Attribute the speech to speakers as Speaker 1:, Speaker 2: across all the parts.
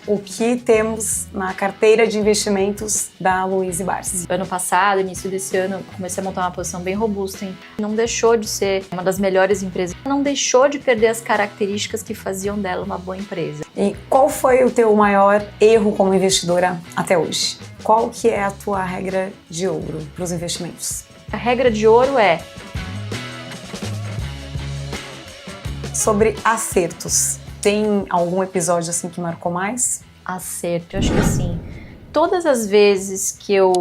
Speaker 1: O que temos na carteira de investimentos da Luiz Barsi?
Speaker 2: Ano passado, início desse ano, comecei a montar uma posição bem robusta. Não deixou de ser uma das melhores empresas. Não deixou de perder as características que faziam dela uma boa empresa.
Speaker 1: E qual foi o teu maior erro como investidora até hoje? Qual que é a tua regra de ouro para os investimentos?
Speaker 2: A regra de ouro é
Speaker 1: sobre acertos. Tem algum episódio assim que marcou mais?
Speaker 2: Acerto. Eu acho que assim, todas as vezes que eu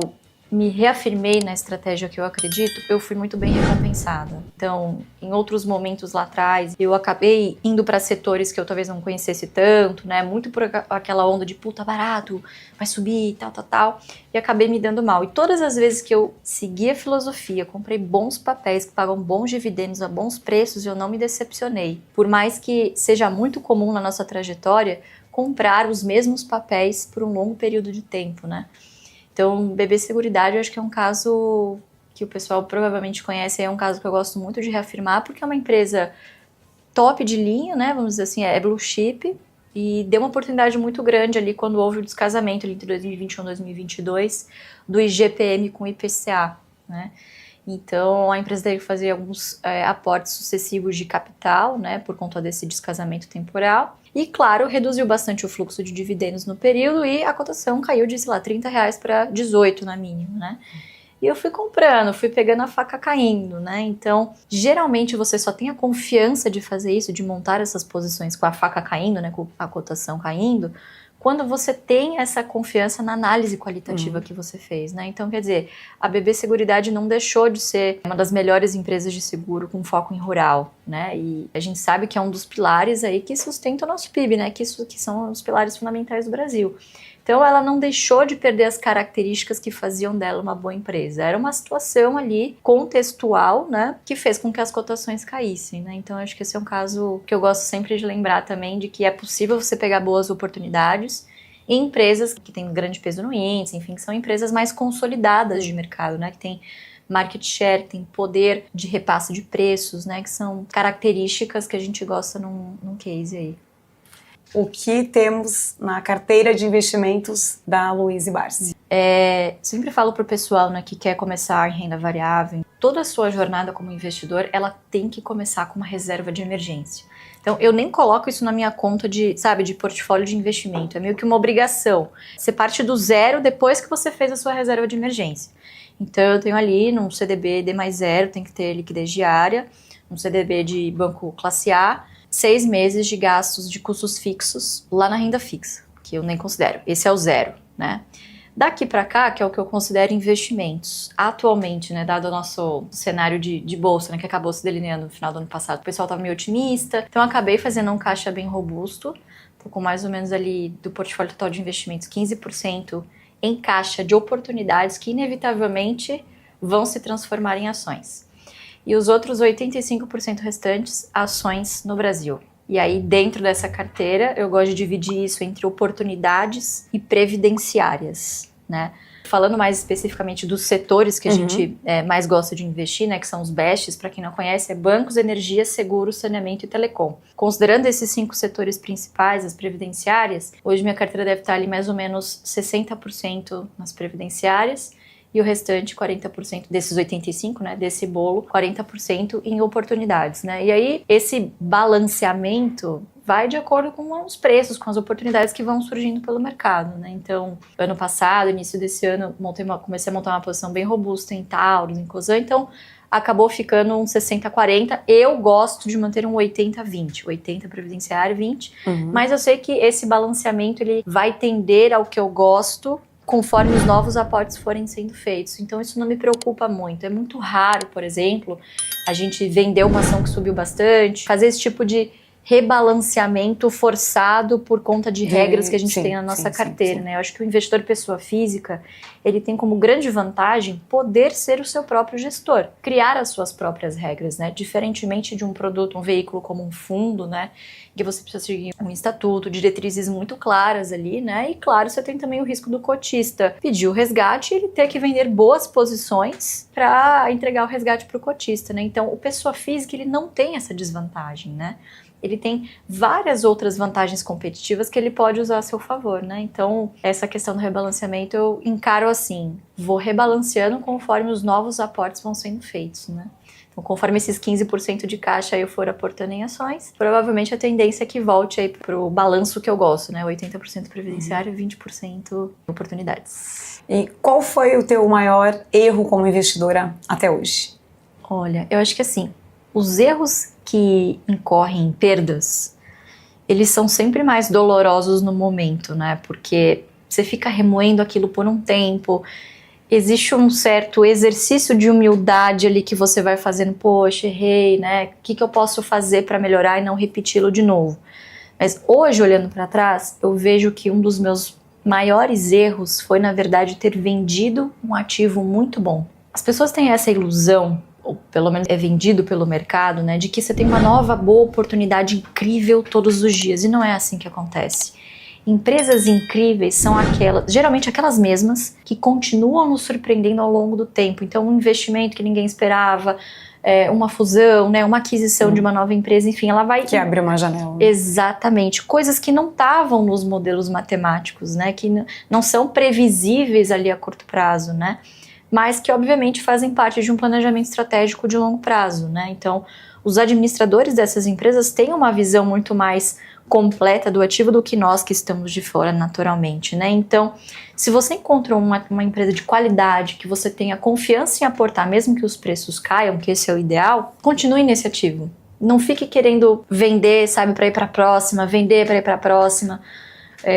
Speaker 2: me reafirmei na estratégia que eu acredito, eu fui muito bem recompensada. Então, em outros momentos lá atrás, eu acabei indo para setores que eu talvez não conhecesse tanto, né? Muito por aquela onda de puta barato, vai subir, tal, e acabei me dando mal. E todas as vezes que eu segui a filosofia, comprei bons papéis que pagam bons dividendos a bons preços, eu não me decepcionei. Por mais que seja muito comum na nossa trajetória comprar os mesmos papéis por um longo período de tempo, né? Então, BB Seguridade, eu acho que é um caso que o pessoal provavelmente conhece, é um caso que eu gosto muito de reafirmar, porque é uma empresa top de linha, né, vamos dizer assim, é blue chip, e deu uma oportunidade muito grande ali quando houve o descasamento ali entre 2021 e 2022 do IGPM com o IPCA, né. Então, a empresa teve que fazer alguns aportes sucessivos de capital, né, por conta desse descasamento temporal. E, claro, reduziu bastante o fluxo de dividendos no período e a cotação caiu de, sei lá, R$30 para 18 na mínima, né? E eu fui comprando, fui pegando a faca caindo, né? Então, geralmente você só tem a confiança de fazer isso, de montar essas posições com a faca caindo, né, com a cotação caindo, quando você tem essa confiança na análise qualitativa que você fez, né? Então, quer dizer, a BB Seguridade não deixou de ser uma das melhores empresas de seguro com foco em rural, né? E a gente sabe que é um dos pilares aí que sustenta o nosso PIB, né? Que são os pilares fundamentais do Brasil. Então, ela não deixou de perder as características que faziam dela uma boa empresa. Era uma situação ali contextual, né, que fez com que as cotações caíssem, né? Então, acho que esse é um caso que eu gosto sempre de lembrar também, de que é possível você pegar boas oportunidades em empresas que têm grande peso no índice, enfim, que são empresas mais consolidadas de mercado, né, que tem market share, que tem poder de repasse de preços, né, que são características que a gente gosta num case aí.
Speaker 1: O que temos na carteira de investimentos da Luiz Barsi?
Speaker 2: Sempre falo pro pessoal, né, que quer começar em renda variável, toda a sua jornada como investidor, ela tem que começar com uma reserva de emergência. Então, eu nem coloco isso na minha conta de portfólio de investimento, é meio que uma obrigação. Você parte do zero depois que você fez a sua reserva de emergência. Então, eu tenho ali, num CDB D+0, tem que ter liquidez diária, num CDB de banco classe A, 6 meses de gastos de custos fixos lá na renda fixa, que eu nem considero. Esse é o zero, né? Daqui para cá, que é o que eu considero investimentos. Atualmente, né, dado o nosso cenário de bolsa, né, que acabou se delineando no final do ano passado, o pessoal estava meio otimista, então eu acabei fazendo um caixa bem robusto, tô com mais ou menos ali do portfólio total de investimentos, 15% em caixa de oportunidades que inevitavelmente vão se transformar em ações. E os outros 85% restantes, ações no Brasil. E aí, dentro dessa carteira, eu gosto de dividir isso entre oportunidades e previdenciárias, né? Falando mais especificamente dos setores que a gente mais gosta de investir, né, que são os BESTs, para quem não conhece, é bancos, energia, seguros, saneamento e telecom. Considerando esses 5 setores principais, as previdenciárias, hoje minha carteira deve estar ali mais ou menos 60% nas previdenciárias, e o restante, 40% desses 85%, né, desse bolo, 40% em oportunidades, né? E aí, esse balanceamento vai de acordo com os preços, com as oportunidades que vão surgindo pelo mercado, né? Então, ano passado, início desse ano, comecei a montar uma posição bem robusta em Taurus, em Cosan, então acabou ficando um 60-40. Eu gosto de manter um 80-20, 80 previdenciário, 20, mas eu sei que esse balanceamento ele vai tender ao que eu gosto, conforme os novos aportes forem sendo feitos. Então isso não me preocupa muito. É muito raro, por exemplo, a gente vender uma ação que subiu bastante, fazer esse tipo de rebalanceamento forçado por conta de regras que a gente tem na nossa carteira, né? Eu acho que o investidor pessoa física, ele tem como grande vantagem poder ser o seu próprio gestor, criar as suas próprias regras, né? Diferentemente de um produto, um veículo como um fundo, né? Que você precisa seguir um estatuto, diretrizes muito claras ali, né? E claro, você tem também o risco do cotista pedir o resgate e ele ter que vender boas posições para entregar o resgate para o cotista, né? Então, o pessoa física, ele não tem essa desvantagem, né? ele tem várias outras vantagens competitivas que ele pode usar a seu favor, né? Então, essa questão do rebalanceamento eu encaro assim, vou rebalanceando conforme os novos aportes vão sendo feitos, né? Então, conforme esses 15% de caixa eu for aportando em ações, provavelmente a tendência é que volte aí pro balanço que eu gosto, né? 80% previdenciário e 20% oportunidades.
Speaker 1: E qual foi o teu maior erro como investidora até hoje?
Speaker 2: Olha, eu acho que assim, os erros que incorrem em perdas, eles são sempre mais dolorosos no momento, né? Porque você fica remoendo aquilo por um tempo, existe um certo exercício de humildade ali que você vai fazendo, poxa, errei, né? O que eu posso fazer para melhorar e não repeti-lo de novo? Mas hoje, olhando para trás, eu vejo que um dos meus maiores erros foi, na verdade, ter vendido um ativo muito bom. As pessoas têm essa ilusão, ou pelo menos é vendido pelo mercado, né, de que você tem uma nova, boa oportunidade incrível todos os dias, e não é assim que acontece. Empresas incríveis são aquelas, geralmente aquelas mesmas, que continuam nos surpreendendo ao longo do tempo. Então, um investimento que ninguém esperava, uma fusão, né, uma aquisição de uma nova empresa, enfim, ela vai...
Speaker 1: Que abre uma janela.
Speaker 2: Exatamente. Coisas que não estavam nos modelos matemáticos, né, que não são previsíveis ali a curto prazo, né, mas que obviamente fazem parte de um planejamento estratégico de longo prazo, né? Então, os administradores dessas empresas têm uma visão muito mais completa do ativo do que nós que estamos de fora naturalmente, né? Então, se você encontrou uma empresa de qualidade, que você tenha confiança em aportar, mesmo que os preços caiam, que esse é o ideal, continue nesse ativo. Não fique querendo vender, sabe, para ir para a próxima, vender para ir para a próxima.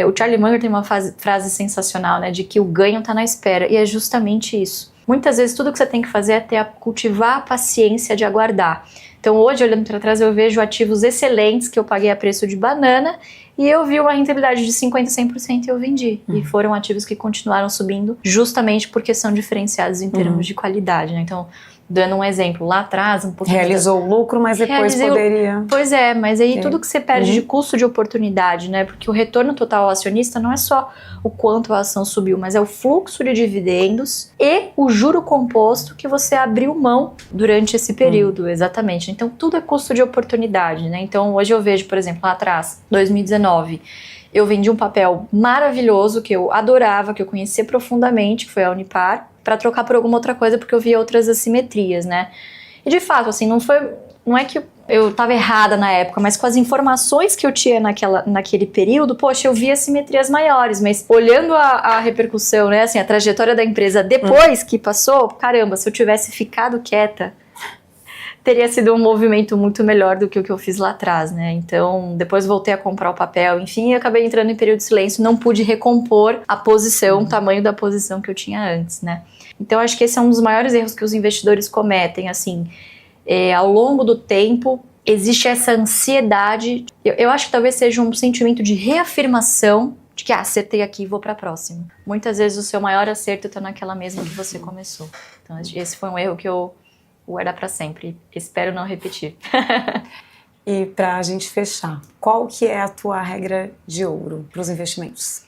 Speaker 2: O Charlie Munger tem uma frase sensacional, né, de que o ganho está na espera, e é justamente isso. Muitas vezes tudo que você tem que fazer é cultivar a paciência de aguardar. Então hoje, olhando para trás, eu vejo ativos excelentes que eu paguei a preço de banana e eu vi uma rentabilidade de 50%, 100% e eu vendi. E foram ativos que continuaram subindo justamente porque são diferenciados em termos de qualidade, né? Então, dando um exemplo, lá atrás, um pouquinho...
Speaker 1: Realizou o lucro, mas depois poderia...
Speaker 2: Pois é, mas aí tudo que você perde de custo de oportunidade, né? Porque o retorno total ao acionista não é só o quanto a ação subiu, mas é o fluxo de dividendos e o juro composto que você abriu mão durante esse período, exatamente. Então, tudo é custo de oportunidade, né? Então, hoje eu vejo, por exemplo, lá atrás, 2019... eu vendi um papel maravilhoso que eu adorava, que eu conhecia profundamente, que foi a Unipar, para trocar por alguma outra coisa, porque eu via outras assimetrias, né? E de fato, assim, não é que eu estava errada na época, mas com as informações que eu tinha naquele período, poxa, eu via assimetrias maiores, mas olhando a repercussão, né, assim, a trajetória da empresa depois que passou, caramba, se eu tivesse ficado quieta, teria sido um movimento muito melhor do que o que eu fiz lá atrás, né? Então, depois voltei a comprar o papel, enfim, e acabei entrando em período de silêncio, não pude recompor a posição, o tamanho da posição que eu tinha antes, né? Então, acho que esse é um dos maiores erros que os investidores cometem, assim, ao longo do tempo, existe essa ansiedade, eu acho que talvez seja um sentimento de reafirmação, de que, acertei aqui e vou para a próxima. Muitas vezes o seu maior acerto está naquela mesma que você começou. Então, esse foi um erro que eu guardar para sempre. Espero não repetir.
Speaker 1: E para a gente fechar, qual que é a tua regra de ouro para os investimentos?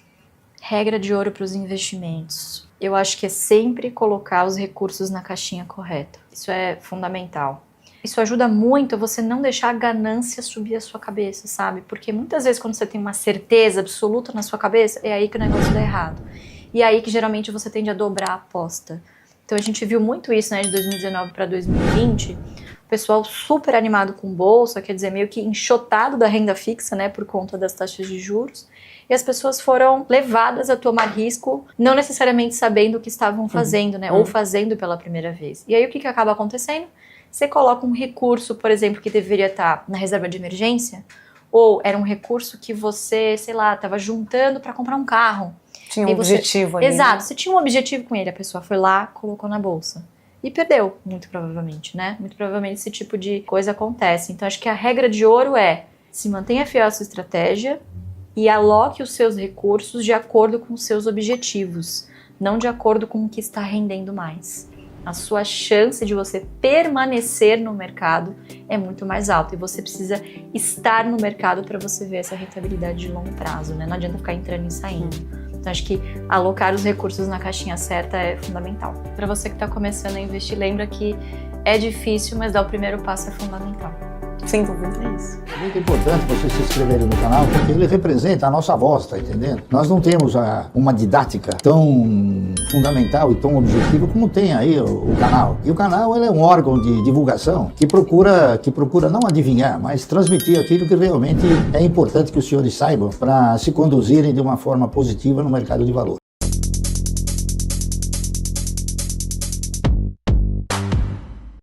Speaker 2: Regra de ouro para os investimentos. Eu acho que é sempre colocar os recursos na caixinha correta. Isso é fundamental. Isso ajuda muito você não deixar a ganância subir a sua cabeça, sabe? Porque muitas vezes quando você tem uma certeza absoluta na sua cabeça, é aí que o negócio dá errado. E é aí que geralmente você tende a dobrar a aposta. Então a gente viu muito isso, né, de 2019 para 2020, o pessoal super animado com bolsa, quer dizer, meio que enxotado da renda fixa, né, por conta das taxas de juros, e as pessoas foram levadas a tomar risco, não necessariamente sabendo o que estavam fazendo, né, ou fazendo pela primeira vez. E aí o que acaba acontecendo? Você coloca um recurso, por exemplo, que deveria estar na reserva de emergência, ou era um recurso que você, sei lá, estava juntando para comprar um carro.
Speaker 1: Tinha um objetivo ali.
Speaker 2: Exato,
Speaker 1: né?
Speaker 2: você tinha um objetivo com ele, a pessoa foi lá, colocou na bolsa. E perdeu, muito provavelmente, né? Muito provavelmente esse tipo de coisa acontece. Então acho que a regra de ouro é se mantenha fiel à sua estratégia e aloque os seus recursos de acordo com os seus objetivos, não de acordo com o que está rendendo mais. A sua chance de você permanecer no mercado é muito mais alta e você precisa estar no mercado para você ver essa rentabilidade de longo prazo, né? Não adianta ficar entrando e saindo. Então acho que alocar os recursos na caixinha certa é fundamental. Para você que está começando a investir, lembra que é difícil, mas dar o primeiro passo é fundamental.
Speaker 1: Sem dúvida.
Speaker 2: É isso.
Speaker 3: É muito importante você se inscrever no canal, porque ele representa a nossa voz, tá entendendo? Nós não temos uma didática tão fundamental e tão objetiva como tem aí o canal. E o canal ele é um órgão de divulgação que procura não adivinhar, mas transmitir aquilo que realmente é importante que os senhores saibam para se conduzirem de uma forma positiva no mercado de valores.